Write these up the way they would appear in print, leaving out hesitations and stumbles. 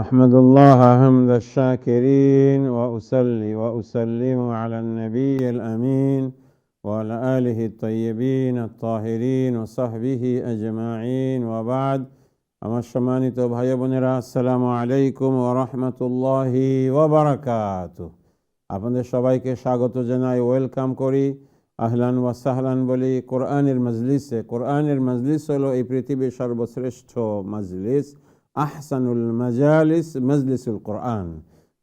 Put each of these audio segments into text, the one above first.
أحمد الله حمد الشاكرين وأصلي وأسلم على النبي الأمين وعلى آله الطيبين الطاهرين وصحبه أجمعين وبعد আমার সম্মানিত ভাই বোনেরা, আসসালামু আলাইকুম ওয়া রাহমাতুল্লাহি ওয়া বারাকাতুহু। আপনাদের সবাইকে স্বাগত জানাই, ওয়েলকাম করি, আহলান ওয়া সাহলান বলি কোরআনের মজলিসে। কোরআনের মজলিস হলো এই পৃথিবীর সর্বশ্রেষ্ঠ মজলিস, আহসানুল মাজালিস মজলিসুল কোরআন।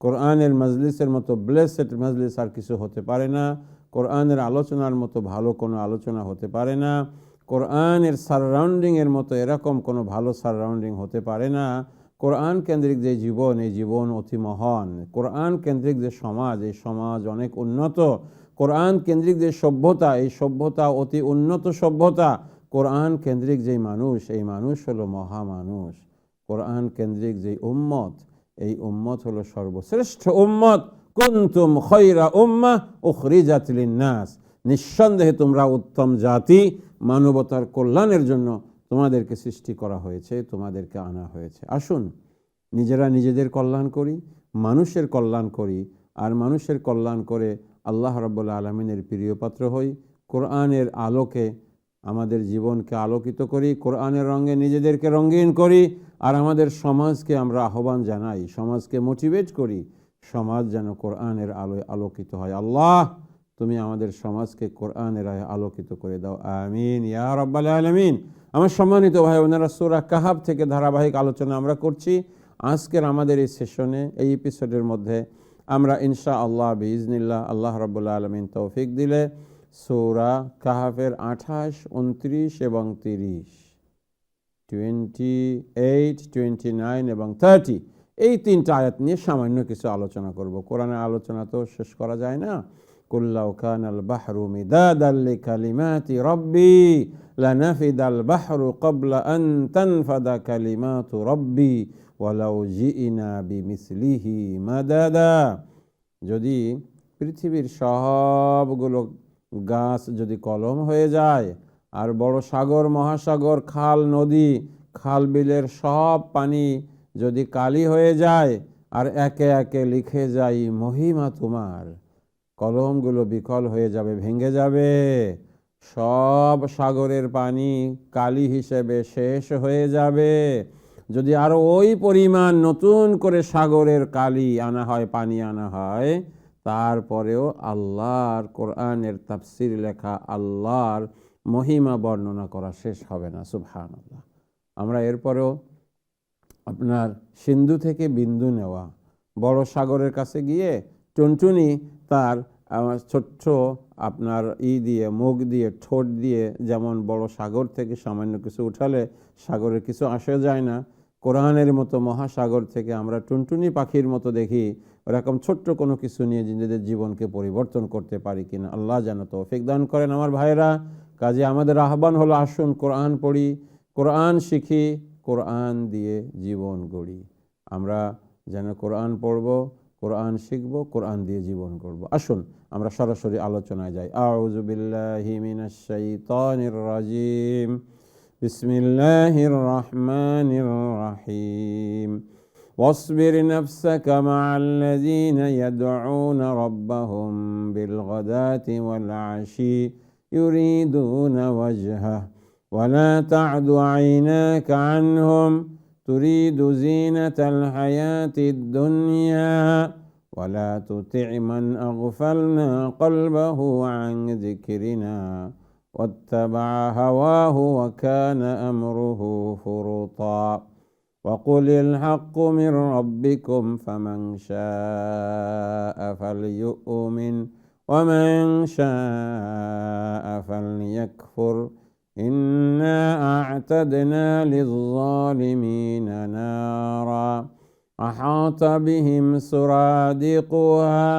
কোরআনের মজলিসের মতো ব্লেসড মজলিস আর কিছু হতে পারে না। কোরআনের আলোচনার মতো ভালো কোনো আলোচনা হতে পারে না। কোরআনের সারাউন্ডিংয়ের মতো এরকম কোনো ভালো সারাউন্ডিং হতে পারে না। কোরআন কেন্দ্রিক যে জীবন, এই জীবন অতি মহান। কোরআন কেন্দ্রিক যে সমাজ, এই সমাজ অনেক উন্নত। কোরআন কেন্দ্রিক যে সভ্যতা, এই সভ্যতা অতি উন্নত সভ্যতা। কোরআন কেন্দ্রিক যেই মানুষ, এই মানুষ হলো মহামানুষ। কোরআন কেন্দ্রিক যেই উম্মত, এই উম্মত হলো সর্বশ্রেষ্ঠ উম্মত। কুনতুম খায়রা উম্মাহ উখরিজাত লিন-নাস, নিঃসন্দেহে তোমরা উত্তম জাতি, মানবতার কল্যাণের জন্য তোমাদেরকে সৃষ্টি করা হয়েছে, তোমাদেরকে আনা হয়েছে। আসুন নিজেরা নিজেদের কল্যাণ করি, মানুষের কল্যাণ করি, আর মানুষের কল্যাণ করে আল্লাহ রাব্বুল আলামিনের প্রিয় পাত্র হই। কোরআনের আলোকে আমাদের জীবনকে আলোকিত করি, কোরআনের রঙে নিজেদেরকে রঙিন করি, আর আমাদের সমাজকে আমরা আহ্বান জানাই, সমাজকে মোটিভেট করি, সমাজ যেন কোরআনের আলোয় আলোকিত হয়। আল্লাহ, তুমি আমাদের সমাজকে কোরআনের আলোয় আলোকিত করে দাও, আমিন ইয়া রাব্বাল আলামিন। আমার সম্মানিত ভাই বোনেরা, সূরা কাহাফ থেকে ধারাবাহিক আলোচনা আমরা করছি। আজকের আমাদের এই সেশনে, এই এপিসোডের মধ্যে আমরা ইনশাআল্লাহ বিইজনিল্লাহ, আল্লাহ রাব্বুল আলামিন তৌফিক দিলে, সূরা কাহাফের 28, 29 এবং 30, 28, 29 এবং 30, এই তিনটা আয়াত নিয়ে সামান্য কিছু আলোচনা করব। কোরআনের আলোচনা তো শেষ করা যায় না। কুল্লাউ কানাল বাহরু মিদাদাল লিকালিমাতি রাব্বি লানাফিদাল বাহরু ক্বাবলা আন তানফাদা কালিমাতু রাব্বি ওয়ালাউ জিইনা বিমিসলিহি মাদাদা। যদি পৃথিবীর সবগুলো গাছ যদি কলম হয়ে যায়, আর বড় সাগর, মহাসাগর, খাল, নদী, খাল, বিলের সব পানি যদি কালি হয়ে যায়, আর একে একে লিখে যাই মহিমা তোমার, কলমগুলো বিকল হয়ে যাবে, ভেঙে যাবে। সব সাগরের পানি কালি হিসেবে শেষ হয়ে যাবে। যদি আরো ওই পরিমাণ নতুন করে সাগরের কালি আনা হয়, পানি আনা হয়, তারপরেও আল্লাহর কোরআনের তাফসির লেখা, আল্লাহর মহিমা বর্ণনা করা শেষ হবে না। সুবহানাল্লাহ। আমরা এরপরেও আপনার সিন্ধু থেকে বিন্দু নেওয়া, বড় সাগরের কাছে গিয়ে টুনটুনি তার ছোট্ট আপনার দিয়ে, মুখ দিয়ে, ঠোঁট দিয়ে, যেমন বড় সাগর থেকে সামান্য কিছু উঠালে সাগরের কিছু আসে যায় না, কোরআনের মতো মহাসাগর থেকে আমরা টুনটুনি পাখির মতো দেখি ওরকম ছোট্ট কোনো কিছু নিয়ে নিজেদের জীবনকে পরিবর্তন করতে পারি কিনা। আল্লাহ যেন তৌফিক দান করেন আমার ভাইয়েরা। কাজে আমাদের আহ্বান হলো, আসুন কোরআন পড়ি, কোরআন শিখি, কোরআন দিয়ে জীবন গড়ি। আমরা যেন কোরআন পড়ব, কোরআন শিখব, কোরআন দিয়ে জীবন গড়ব। আসুন আমরা সরাসরি আলোচনায় যাই। আউযু বিল্লাহি মিনাশ শাইতানির রাজিম, বিসমিল্লাহির রহমানির রহিম। واصبر نفسك مع الذين يدعون ربهم بالغداة والعشي يريدون وجهه ولا تعد عيناك عنهم تريد زينة الحياة الدنيا ولا تطع من أغفلنا قلبه عن ذكرنا واتبع هواه وكان أمره فرطا وقل الحق من ربكم فمن شاء فليؤمن ومن شاء فليكفر إنا أعتدنا للظالمين نارا أحاط بهم سرادقها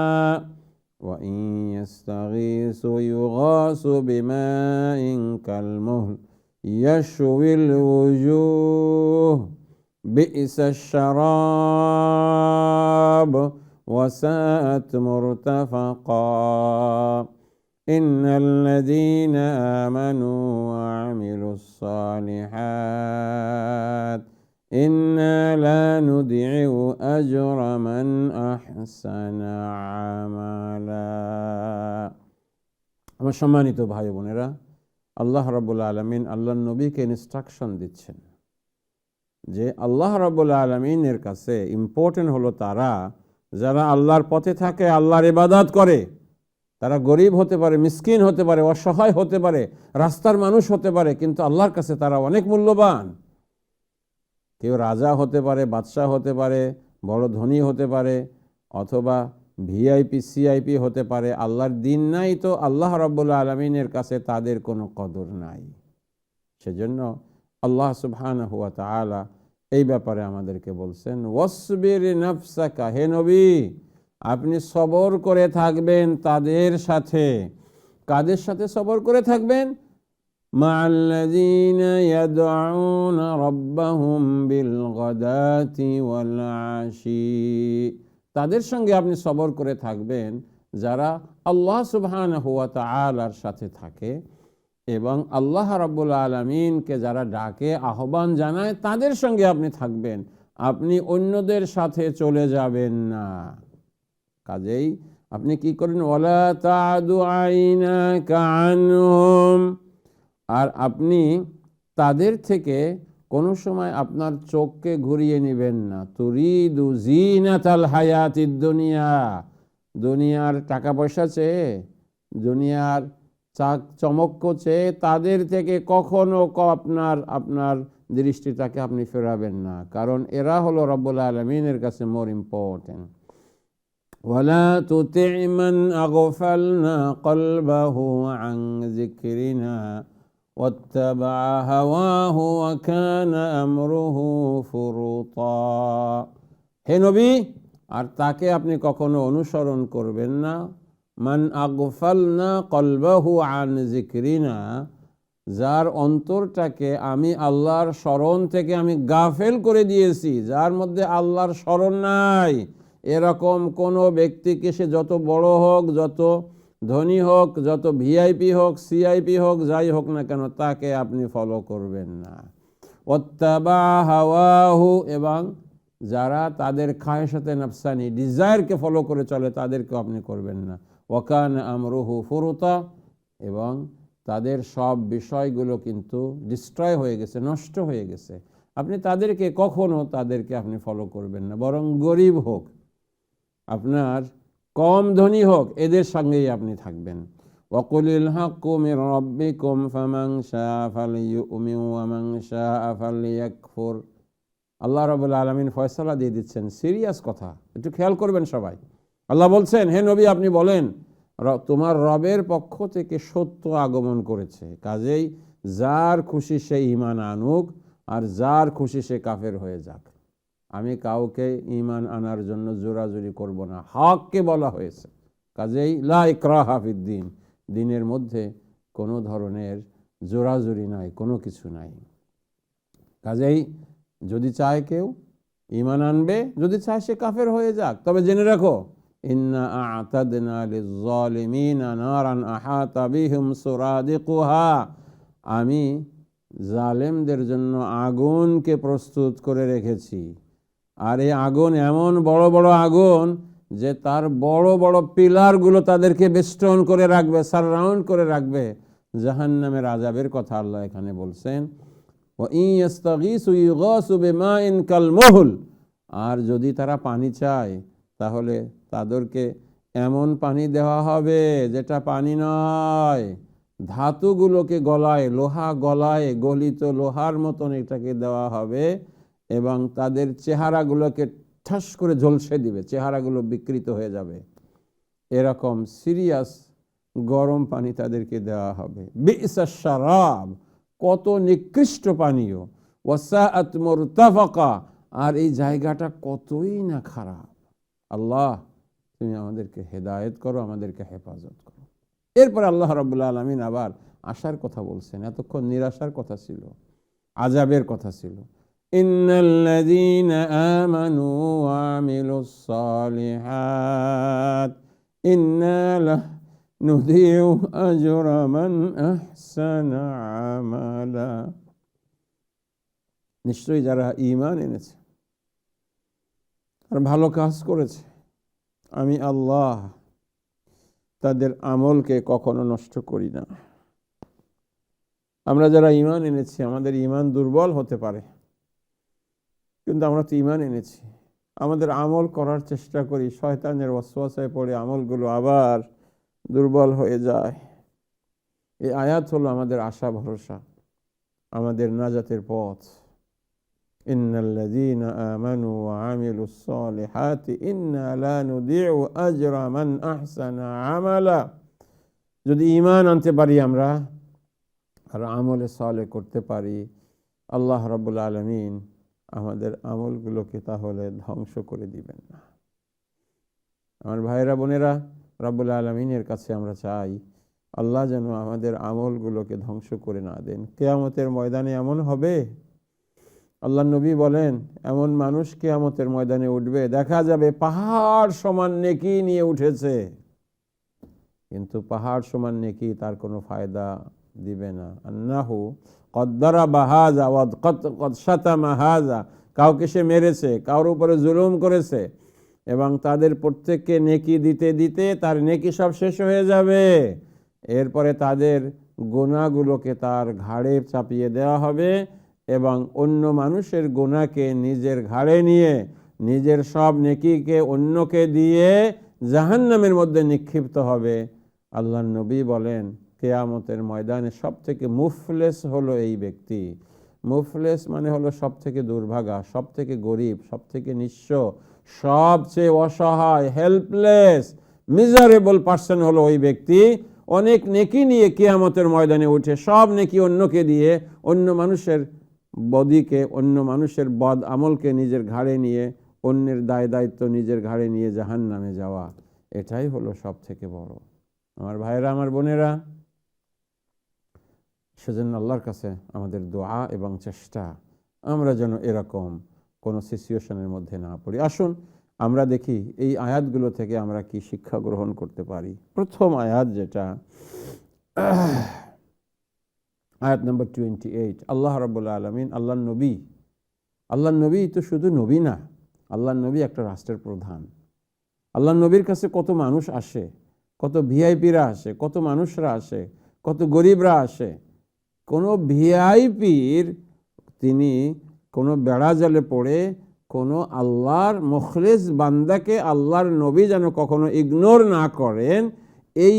وإن يستغيثوا يغاثوا بماء كالمهل يشوي الوجوه بئس الشراب وساءت مرتفقا إن الذين آمنوا وعملوا الصالحات ইন্না লা নুদিউ আজরা মান আহসানা আমালা। আমার সম্মানিত ভাই বোনেরা, আল্লাহ রাব্বুল আলামিন আল্লাহর নবীকে ইনস্ট্রাকশন দিচ্ছেন যে আল্লাহ রাব্বুল আলামিনের কাছে ইম্পর্টেন্ট হলো তারা যারা আল্লাহর পথে থাকে, আল্লাহর ইবাদত করে। তারা গরিব হতে পারে, মিসকিন হতে পারে, অসহায় হতে পারে, রাস্তার মানুষ হতে পারে, কিন্তু আল্লাহর কাছে তারা অনেক মূল্যবান। কেউ রাজা হতে পারে, বাদশাহ হতে পারে, বড় ধনী হতে পারে, অথবা ভিআইপি সিআইপি হতে পারে। আল্লাহর দিন নাই তো আল্লাহ রাব্বুল আলামিনের কাছে তাদের কোনো কদর নাই। সেজন্য আল্লাহ সুবহানাহু ওয়া তাআলা এই ব্যাপারে আমাদেরকে বলছেন, ওয়াসবির নাফসাকা, হে নবী আপনি সবর করে থাকবেন তাদের সাথে। কাদের সাথে সবর করে থাকবেন? মা'আল্লাযীনা ইয়াদউনা রাব্বাহুম বিল গাদাতি ওয়াল আশি, তাদের সঙ্গে আপনি সবর করে থাকবেন যারা আল্লাহ সুবহানাহু ওয়া তাআলার সাথে থাকে এবং আল্লাহ রাব্বুল আলামিনকে যারা ডাকে, আহ্বান জানায়, তাদের সঙ্গে আপনি থাকবেন। আপনি অন্যদের সাথে চলে যাবেন না। কাজেই আপনি কি করেন? ওয়ালা তা'দু আইনাকা আনহুম, আর আপনি তাদের থেকে কোনো সময় আপনার চোখকে ঘুরিয়ে নেবেন না। তুরিদু জিনাতাল হায়াতিদ দুনিয়া, দুনিয়ার টাকা পয়সা চেয়ে, দুনিয়ার চাক চমক চেয়ে তাদের থেকে কখনো আপনার দৃষ্টিটাকে আপনি ফেরাবেন না, কারণ এরা হলো রব্বুল আলামিনের কাছে মোর ইম্পর্টেন্ট। ওয়ালা তুতি' মান আগফালনা কলবাহু আন যিকরিনা ওয়াত্তাবা হাওয়াহু ওয়া কানা আমরুহু ফুরুতা, হে নবী আর তাকে আপনি কখনো অনুসরণ করবেন না। মান আগফালনা কলবাহু আন যিকরিনা, যার অন্তরটাকে আমি আল্লাহর স্মরণ থেকে আমি গাফেল করে দিয়েছি, যার মধ্যে আল্লাহর স্মরণ নাই, এরকম কোনো ব্যক্তিকে, সে যত বড় হোক, যত ধনী হোক, যত ভিআইপি হোক, সিআইপি হোক, যাই হোক না কেন, তাকে আপনি ফলো করবেন না। ওয়াত্তাবা হাওয়াহু, এবং যারা তাদের খায়সাতে নাফসানি, ডিজায়ারকে ফলো করে চলে, তাদেরকে আপনি করবেন না। ওয়া কানা আমরুহু ফুরুতা, এবং তাদের সব বিষয়গুলো কিন্তু ডিস্ট্রয় হয়ে গেছে, নষ্ট হয়ে গেছে। আপনি তাদেরকে কখনো আপনি ফলো করবেন না। বরং গরিব হোক, আপনার কম ধনী হোক, এদের সঙ্গেই আপনি থাকবেন। ওয়াকুলিল হাক্কু মির রাব্বিকুম ফামান শাআ ফালইউমিন ওয়া মান শাআ ফালইয়াকফুর। আল্লাহ রাব্বুল আলামিন ফয়সালা দিয়ে দিচ্ছেন, সিরিয়াস কথা, একটু খেয়াল করবেন সবাই। আল্লাহ বলছেন, হে নবী আপনি বলেন তোমার রবের পক্ষ থেকে সত্য আগমন করেছে, কাজেই যার খুশি সে ঈমান আনুক, আর যার খুশি সে কাফের হয়ে যাক। আমি কাউকে ঈমান আনার জন্য জোরাজুরি করব না, হককে বলা হয়েছে। কাজেই লা ইকরাহা ফিদ্দীন, দ্বীনের মধ্যে কোনো ধরনের জোরাজুরি নাই, কোনো কিছু নাই। কাজেই যদি চায় কেউ ঈমান আনবে, যদি চায় সে কাফের হয়ে যাক। তবে জেনে রাখো, ইন্না আ'তাদনা লিয-যালিমিনা নারান আহাতা বিহিম সুরাদিকুহা, আমি জালেমদের জন্য আগুনকে প্রস্তুত করে রেখেছি। আর এই আগুন এমন বড় বড় আগুন যে তার বড় বড় পিলারগুলো তাদেরকে বেষ্টন করে রাখবে, সারাউন্ড করে রাখবে। জাহান্নামের আযাবের কথা আল্লাহ এখানে বলছেন, ওয়া ইন ইস্তাগীসু ইউগাসু বিমাইন কালমুহল, আর যদি তারা পানি চায় তাহলে তাদেরকে এমন পানি দেওয়া হবে যেটা পানি নয়, ধাতুগুলোকে গলায়, লোহা গলায়, গলিত লোহার মতন এটাকে দেওয়া হবে, এবং তাদের চেহারাগুলোকে ঠাস করে ঝলসে দিবে, চেহারাগুলো বিকৃত হয়ে যাবে। এরকম সিরিয়াস গরম পানি তাদেরকে দেওয়া হবে। বি'সাশ শারাব, কত নিকৃষ্ট পানীয়। ওয়াসাআত মুরতাফাকা, আর এই জায়গাটা কতই না খারাপ। আল্লাহ তুমি আমাদেরকে হেদায়েত করো, আমাদেরকে হেফাজত করো। এরপর আল্লাহ রাব্বুল আলামিন আবার আশার কথা বলছেন। এতক্ষণ নিরাশার কথা ছিল, আযাবের কথা ছিল। ইন্নাল্লাযীনা আমানু ওয়া আমিলুস সালিহাত ইন্না লানুযিউ আজরা মান আহসানা আমালা। নিশ্চয়ই যারা ঈমান এনেছে আর ভালো কাজ করেছে, আমি আল্লাহ তাদের আমলকে কখনো নষ্ট করি না। আমরা যারা ঈমান এনেছি, আমাদের ঈমান দুর্বল হতে পারে, কিন্তু আমরা তো ঈমান এনেছি। আমাদের আমল করার চেষ্টা করি, শয়তানের ওয়াসওয়াসায় পড়ে আমলগুলো আবার দুর্বল হয়ে যায়। এই আয়াত হলো আমাদের আশা ভরসা, আমাদের নাজাতের পথ। ইন্নাল্লাযীনা আমানু ওয়া আমিলুস সালিহাতি ইন্না লা নুদিউ আজরা মান আহসানা আমালা। যদি ঈমান আনতে পারি আমরা আর আমলে সালেহ করতে পারি, আল্লাহ রাব্বুল আলামিন আমাদের আমলগুলোকে তাহলে ধ্বংস করে দিবেন না। আমার ভাইরা বোনেরা, রাব্বুল আলামিনের কাছে আমরা চাই আল্লাহ যেন আমাদের আমলগুলোকে ধ্বংস করে না দেন। কিয়ামতের ময়দানে এমন হবে, আল্লাহ নবী বলেন, এমন মানুষ কিয়ামতের ময়দানে উঠবে, দেখা যাবে পাহাড় সমান নেকি নিয়ে উঠেছে, কিন্তু পাহাড় সমান নেকি তার কোনো ফায়দা দিবে না। আন্নাহু কদ্দারা বাহাজা ওয়াদ কদ শাতামা হাজা, কাউকে সে মেরেছে, কারোর উপরে জুলুম করেছে, এবং তাদের প্রত্যেককে নেকি দিতে দিতে তার নেকি সব শেষ হয়ে যাবে। এরপরে তাদের গুনাহগুলোকে তার ঘাড়ে চাপিয়ে দেওয়া হবে এবং অন্য মানুষের গুনাহকে নিজের ঘাড়ে নিয়ে নিজের সব নেকিকে অন্যকে দিয়ে জাহান্নামের মধ্যে নিক্ষিপ্ত হবে। আল্লাহ নবী বলেন, কিয়ামতের ময়দানে সব থেকে মুফলেস হলো এই ব্যক্তি। মুফলেস মানে হলো সব থেকে দুর্ভাগা, সব থেকে গরিব, সব থেকে নিঃস্ব, সবচেয়ে অসহায়, হেল্পলেস, মিজারেবল পার্সন হলো ওই ব্যক্তি। অনেক নেকি নিয়ে কিয়ামতের ময়দানে উঠে সব নেকি অন্যকে দিয়ে, অন্য মানুষের বদিকে, অন্য মানুষের বদ আমলকে নিজের ঘাড়ে নিয়ে, অন্যের দায় দায়িত্ব নিজের ঘাড়ে নিয়ে জাহান্নামে যাওয়া, এটাই হলো সব থেকে বড়। আমার ভাইরা, আমার বোনেরা, সেজন্য আল্লাহর কাছে আমাদের দোয়া এবং চেষ্টা, আমরা যেন এরকম কোনো সিচুয়েশনের মধ্যে না পড়ি। আসুন আমরা দেখি এই আয়াতগুলো থেকে আমরা কি শিক্ষা গ্রহণ করতে পারি। প্রথম আয়াত যেটা, আয়াত নম্বর 28, আল্লাহ রাব্বুল আলামিন, আল্লাহ নবী তো শুধু নবী না, আল্লাহ নবী একটা রাষ্ট্রের প্রধান। আল্লাহ নবীর কাছে কত মানুষ আসে, কত ভিআইপিরা আসে, কত মানুষরা আসে, কত গরিবরা আসে। কোনো ভিআইপির তিনি কোনো বেড়া জালে পড়ে কোনো আল্লাহর মুখলিস বান্দাকে আল্লাহর নবী যেন কখনো ইগনোর না করেন, এই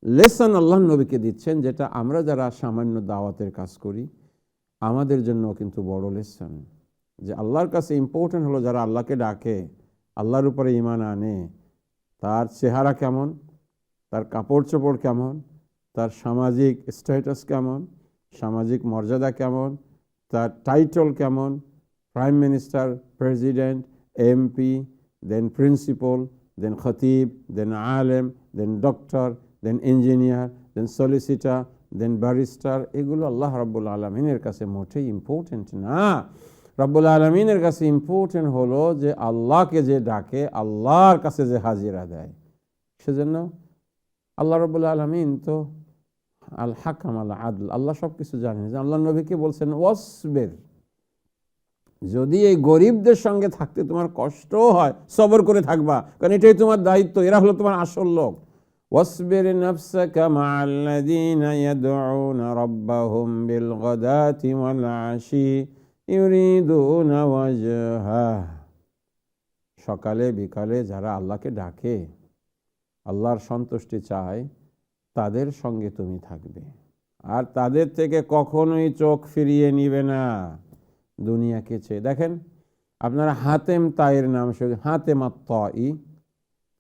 লেসন আল্লাহ নবীকে দিচ্ছেন, যেটা আমরা যারা সামান্য দাওয়াতের কাজ করি আমাদের জন্য কিন্তু বড় লেসন। যে আল্লাহর কাছে ইম্পর্টেন্ট হলো যারা আল্লাহকে ডাকে, আল্লাহর উপরে ঈমান আনে, তার চেহারা কেমন, তার কাপড় চোপড় কেমন, তার সামাজিক স্ট্যাটাস কেমন, সামাজিক মর্যাদা কেমন, তার টাইটল কেমন, প্রাইম মিনিস্টার, প্রেসিডেন্ট, এমপি, দেন প্রিন্সিপাল, দেন খতিব, দেন আলেম, দেন ডক্টর, দেন ইঞ্জিনিয়ার, দেন সলিসিটার, দেন ব্যারিস্টার, এগুলো আল্লাহ রাব্বুল আলামিনের কাছে মোটেই ইম্পর্টেন্ট না। রাব্বুল আলামিনের কাছে ইম্পর্টেন্ট হলো যে আল্লাহকে যে ডাকে, আল্লাহর কাছে যে হাজিরা দেয়। সেজন্য আল্লাহ রাব্বুল আলামিন তো আল হাকাম আল আদল, আল্লাহ সব কিছু জানেন। আল্লাহ নবীকে বলছেন, ওয়াসবির, যদি এই গরিবদের সঙ্গে থাকতে তোমার কষ্টও হয়, সবর করে থাকবা, কারণ এটাই তোমার দায়িত্ব, এরা হলো তোমার আসল লোক। ওয়াসবির নাফসাকা মা'আল্লাযীনা ইয়াদউনা রাব্বাহুম বিল গাদাতি ওয়াল আশি ইউরিদুনা ওয়াজহাহ, সকালে বিকালে যারা আল্লাহকে ডাকে, আল্লাহর সন্তুষ্টি চায়, তাদের সঙ্গে তুমি থাকবে, আর তাদের থেকে কখনোই চোখ ফিরিয়ে নিবে না দুনিয়াকে চেয়ে। দেখেন, আপনারা হাতেম তাইয়ের নাম, হাতেম আত-তাই,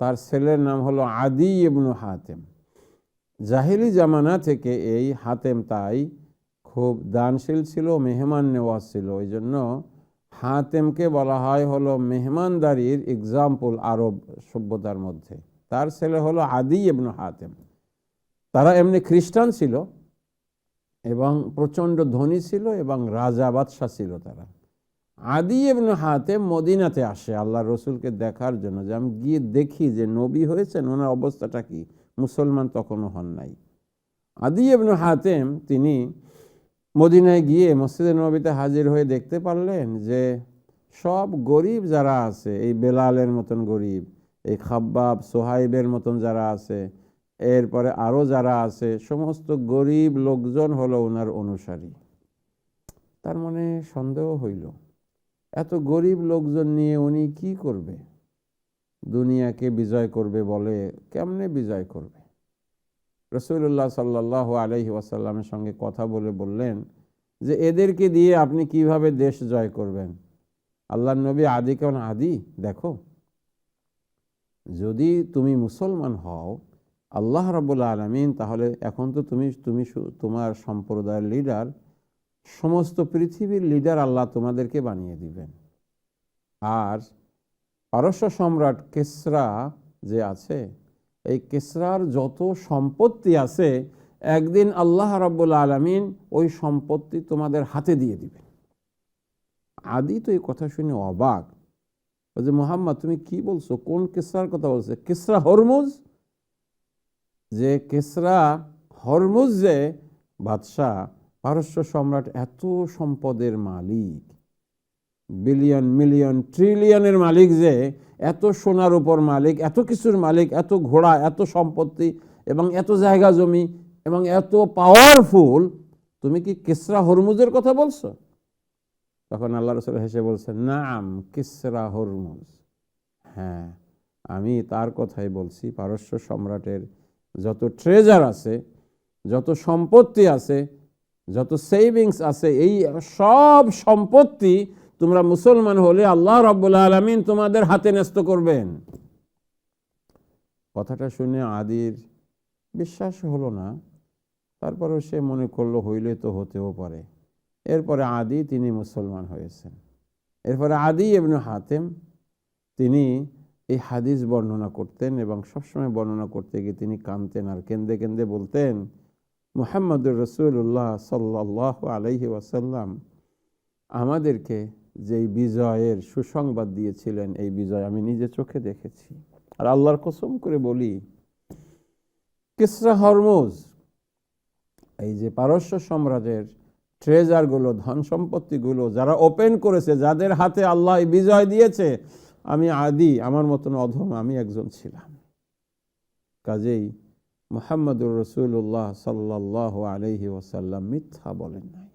তার ছেলের নাম হলো আদি ইবনু হাতেম। জাহিলি জামানা থেকে এই হাতেম তাই খুব দানশীল ছিল, মেহমান নেওয়াজ ছিল। ওই জন্য হাতেমকে বলা হয় হলো মেহমানদারির এক্সাম্পল আরব সভ্যতার মধ্যে। তার ছেলে হলো আদি ইবনু হাতেম। তারা এমনি খ্রিস্টান ছিল এবং প্রচণ্ড ধনী ছিল এবং রাজা বাদশাহ ছিল তারা। আদি ইবনু হাতেম মদিনাতে আসে আল্লাহ রসুলকে দেখার জন্য, যে আমি গিয়ে দেখি যে নবী হয়েছেন, ওনার অবস্থাটা কি। মুসলমান তখনও হন নাই। আদি ইবনু হাতেম তিনি মদিনায় গিয়ে মসজিদে নববীতে হাজির হয়ে দেখতে পারলেন যে সব গরিব যারা আছে, এই বেলালের মতন গরিব, এই খাব্বাব সোহাইবের মতন যারা আছে, এরপরে আরও যারা আছে, সমস্ত গরিব লোকজন হলো ওনার অনুসারী। তার মনে সন্দেহ হইল, এত গরিব লোকজন নিয়ে উনি কি করবে? দুনিয়াকে বিজয় করবে বলে, কেমনে বিজয় করবে? রাসূলুল্লাহ সাল্লাল্লাহু আলাইহি ওয়াসাল্লামের সঙ্গে কথা বলে বললেন যে এদেরকে দিয়ে আপনি কিভাবে দেশ জয় করবেন? আল্লাহর নবী আদিকে বলেন, আদি দেখো, যদি তুমি মুসলমান হও আল্লাহ রাব্বুল আলামিন, তাহলে এখন তো তুমি তোমার সম্প্রদায়ের লিডার, সমস্ত পৃথিবীর লিডার আল্লাহ তোমাদেরকে বানিয়ে দিবেন। আর পারস্য সম্রাট কিসরা যে আছে, এই কিসরার যত সম্পত্তি আছে একদিন আল্লাহ রাব্বুল আলামিন ওই সম্পত্তি তোমাদের হাতে দিয়ে দিবেন। আদি তো এই কথা শুনে অবাক, যে মুহাম্মদ তুমি কি বলছো? কোন কিসরার কথা বলছে? কিসরা হরমুজ? যে কিসরা হরমুজ যে বাদশাহ, পারস্য সম্রাট, এত সম্পদের মালিক, বিলিয়ন মিলিয়ন ট্রিলিয়নের মালিক, যে এত সোনার উপর মালিক, এত কিছুর মালিক, এত ঘোড়া, এত সম্পত্তি এবং এত জায়গা জমি এবং এত পাওয়ারফুল, তুমি কি কিসরা হরমুজের কথা বলছো? তখন আল্লাহ রাসূল হেসে বলছেন, নাম কিসরা হরমুজ, হ্যাঁ আমি তার কথাই বলছি। পারস্য সম্রাটের যত ট্রেজার আছে, যত সম্পত্তি আছে, যত সেভিংস আছে, এই সব সম্পত্তি তোমরা মুসলমান হলে আল্লাহ রাব্বুল আলামিন তোমাদের হাতে ন্যস্ত করবেন। কথাটা শুনে আদির বিশ্বাস হলো না, তারপরেও সে মনে করলো হইলে তো হতেও পারে। এরপরে আদি তিনি মুসলমান হয়েছেন। এরপরে আদি ইবনে হাতেম তিনি এই হাদিস বর্ণনা করতেন এবং সবসময় বর্ণনা করতে গিয়ে তিনি কাঁদতেন, আর কেঁদে কেঁদে বলতেন, মুহাম্মদুর রাসূলুল্লাহ সাল্লাল্লাহু আলাইহি ওয়াসাল্লাম আমাদেরকে যেই বিজয়ের সুসংবাদ দিয়েছিলেন, এই বিজয় আমি নিজে চোখে দেখেছি। আর আল্লাহর কসম করে বলি, কিসরা হরমুজ, এই যে পারস্য সম্রাটের ট্রেজারগুলো, ধন সম্পত্তিগুলো যারা ওপেন করেছে, যাদের হাতে আল্লাহ বিজয় দিয়েছে, আমি আদি, আমার মতন অধম আমি একজন ছিলাম। কাজেই মুহাম্মদুর রাসূলুল্লাহ সাল্লাল্লাহু আলাইহি ওয়াসাল্লাম মিথ্যা বলেন নাই।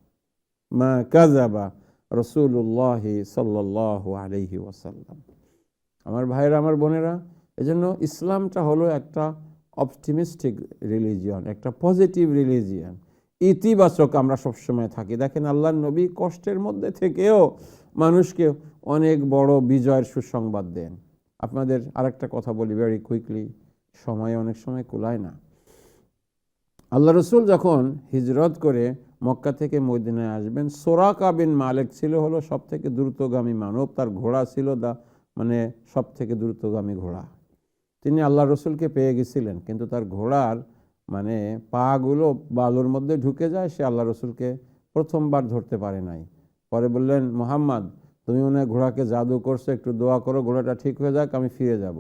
মা কাযাবা রাসূলুল্লাহ সাল্লাল্লাহু আলাইহি ওয়াসাল্লাম। আমার ভাইয়েরা, আমার বোনেরা, এজন্য ইসলামটা হলো একটা অপটিমিস্টিক রিলিজিয়ন, একটা পজিটিভ রিলিজিয়ন, ইতিবাচক আমরা সবসময় থাকি। দেখেন আল্লাহর নবী কষ্টের মধ্যে থেকেও মানুষকে অনেক বড় বিজয়ের সুসংবাদ দেন। আপনাদের আরেকটা কথা বলি ভেরি কুইকলি, সময় অনেক সময় কুলায় না। আল্লাহ রসুল যখন হিজরত করে মক্কা থেকে মদিনায় আসবেন, সুরাকা বিন মালিক ছিল হলো সব থেকে দ্রুতগামী মানব, তার ঘোড়া ছিল মানে সব থেকে দ্রুতগামী ঘোড়া। তিনি আল্লাহ রসুলকে পেয়ে গেছিলেন, কিন্তু তার ঘোড়ার মানে পাগুলো বালুর মধ্যে ঢুকে যায়, সে আল্লাহ রসুলকে প্রথমবার ধরতে পারে নাই। পরে বললেন, মুহাম্মদ তুমি মনে হয় ঘোড়াকে জাদু করছো, একটু দোয়া করো ঘোড়াটা ঠিক হয়ে যাক, আমি ফিরে যাব।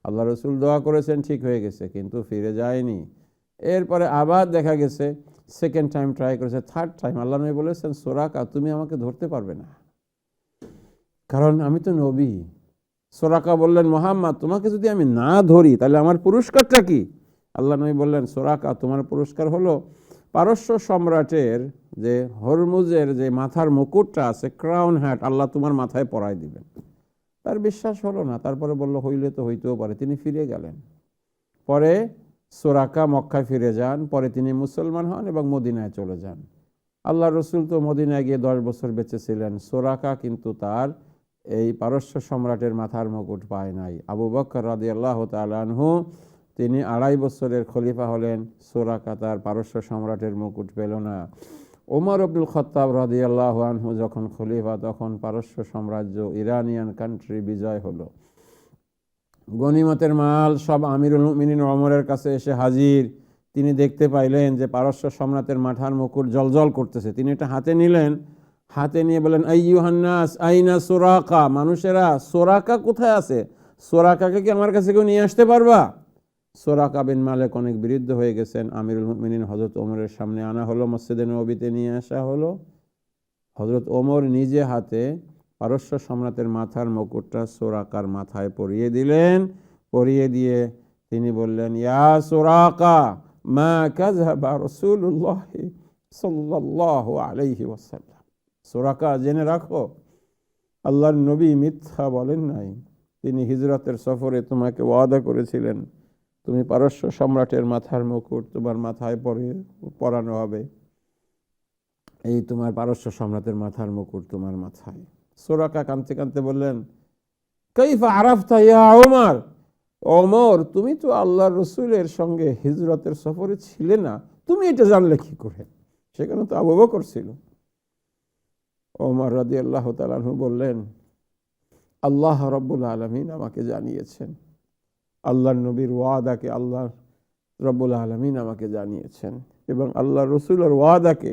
আল্লাহ রসুল দোয়া করেছেন, ঠিক হয়ে গেছে, কিন্তু ফিরে যায়নি। এরপরে আবার দেখা গেছে সেকেন্ড টাইম ট্রাই করেছে, থার্ড টাইম আল্লাহ নবী বলেছেন, সুরাকা তুমি আমাকে ধরতে পারবে না, কারণ আমি তো নবী। সুরাকা বললেন, মুহাম্মদ তোমাকে যদি আমি না ধরি তাহলে আমার পুরস্কারটা কি? আল্লাহ নবী বললেন, সুরাকা তোমার পুরস্কার হলো পারস্য সম্রাটের যে হরমুজের যে মাথার মুকুটটা আছে, ক্রাউন হ্যাট, আল্লাহ তোমার মাথায় পরাই দিবেন। তার বিশ্বাস হলো না, তারপরে বলল হইলে তো হইতেও পারে। তিনি ফিরে গেলেন। পরে সুরাকা মক্কায় ফিরে যান, পরে তিনি মুসলমান হন এবং মদিনায় চলে যান। আল্লাহ রসুল তো মদিনায় গিয়ে 10 বছর বেঁচে ছিলেন। সুরাকা কিন্তু তার এই পারস্য সম্রাটের মাথার মুকুট পায় নাই। আবু বকর রাদিয়াল্লাহু তাআলা আনহু তিনি 2.5 বছরের খলিফা হলেন, সুরাকা তার পারস্য সম্রাটের মুকুট পেল না। ওমর আব্দুল খাত্তাব রাদিয়াল্লাহু আনহু যখন খলিফা, তখন পারস্য সাম্রাজ্য, ইরানিয়ান কান্ট্রি বিজয় হলো। গনিমতের মাল সব আমিরুল মুমিনিন ওমরের কাছে এসে হাজির। তিনি দেখতে পাইলেন যে পারস্য সম্রাটের মাথার মুকুট জলজল করতেছে। তিনি এটা হাতে নিলেন, হাতে নিয়ে বলেন, আইয়ুহান নাস আইনা সুরাকা, মানুষেরা সুরাকা কোথায় আছে? সুরাকাকে কি আমার কাছে কেউ নিয়ে আসতে পারবা? সুরাকা বিন মালিক অনেক বিরুদ্ধ হয়ে গেছেন। আমিরুল মুমিনিন হযরত ওমরের সামনে আনা হলো, মসজিদে নববীতে নিয়ে আসা হলো। হযরত ওমর নিজে হাতে পারস্য সম্রাটের মাথার মুকুটটা সুরাকার মাথায় পরিয়ে দিলেন। পরিয়ে দিয়ে তিনি বললেন, ইয়া সুরাকা মা কাযাবা রাসূলুল্লাহ সাল্লাল্লাহু আলাইহি ওয়াসাল্লাম। সুরাকা, জেনে রাখো আল্লাহর নবী মিথ্যা বলেন নাই। তিনি হিজরতের সফরে তোমাকে ওয়াদা করেছিলেন, তুমি পারস্য সম্রাটের মাথার মুকুট তোমার মাথায় পরানো হবে। এই তোমার পারস্য সম্রাটের মাথার মুকুট তোমার মাথায়। সুরাকা কাঁদতে কাঁদতে বললেন, কাইফা আরাফতা ইয়া ওমর, ওমর তুমি তো আল্লাহর রসুলের সঙ্গে হিজরতের সফরে ছিলে না, তুমি এটা জানলে কি করে? সেখানে তো আবু বকর ছিল। ওমর রাদিয়াল্লাহু তাআলা আনহু বললেন, আল্লাহ রাব্বুল আলামিন আমাকে জানিয়েছেন, আল্লাহর নবীর ওয়াদাকে আল্লাহ রাব্বুল আলামিন আমাকে জানিয়েছেন, এবং আল্লাহর রসুলের ওয়াদাকে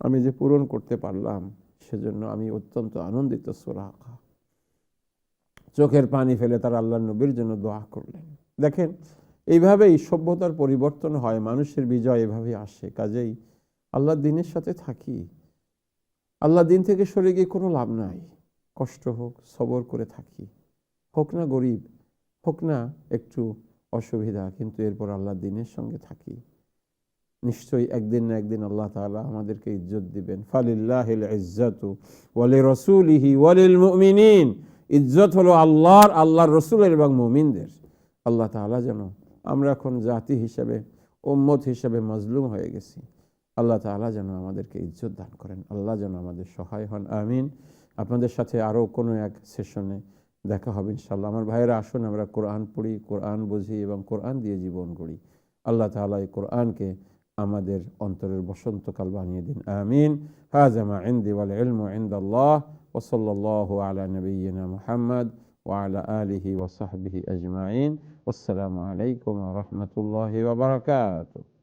আমি যে পূরণ করতে পারলাম সেজন্য আমি অত্যন্ত আনন্দিত। সুরাকা চোখের পানি ফেলে তার আল্লাহর নবীর জন্য দোয়া করলেন। দেখেন, এইভাবেই সভ্যতার পরিবর্তন হয়, মানুষের বিজয় এভাবেই আসে। কাজেই আল্লাহর দ্বীনের সাথে থাকি। আল্লাহর দ্বীন থেকে সরে গিয়ে কোনো লাভ নাই। কষ্ট হোক, সবর করে থাকি, হোক না গরিব, হোক না একটু অসুবিধা, কিন্তু এরপর আল্লাহর দ্বীনের সঙ্গে থাকি। নিশ্চয়ই একদিন না একদিন আল্লাহ তাআলা আমাদেরকে ইজ্জত দিবেন। ফালিল্লাহিল ইজ্জাতু ওয়া লিরাসূলিহি ওয়া লিল মুমিনিন। ইজ্জত হলো আল্লাহর, আল্লাহর রসুলের এবং মুমিনদের। আল্লাহ তাআলা যেন, আমরা এখন জাতি হিসেবে, উম্মত হিসেবে মাজলুম হয়ে গেছি, আল্লাহ তাআলা যেন আমাদেরকে ইজ্জত দান করেন। আল্লাহ যেন আমাদের সহায় হন। আমিন। আপনাদের সাথে আরও কোনো এক সেশনে দেখা হবে ইনশাআল্লাহ। আমার ভাইয়েরা, আসুন আমরা কোরআন পড়ি, কোরআন বুঝি এবং কোরআন দিয়ে জীবন গড়ি। আল্লাহ তাআলা এই কোরআনকে আমাদের অন্তরের বসন্তকাল বানিয়ে দিন। আমিন। হাযা মা ইনদি ওয়াল ইলমু ইনদাল্লাহ ওয়া সাল্লাল্লাহু আলা নাবিয়্যিনা মুহাম্মদ ওয়া আলা আলিহি ওয়া সাহবিহি আজমাইন। ওয়াসসালামু আলাইকুম ওয়া রাহমাতুল্লাহি ওয়া বারাকাতুহু।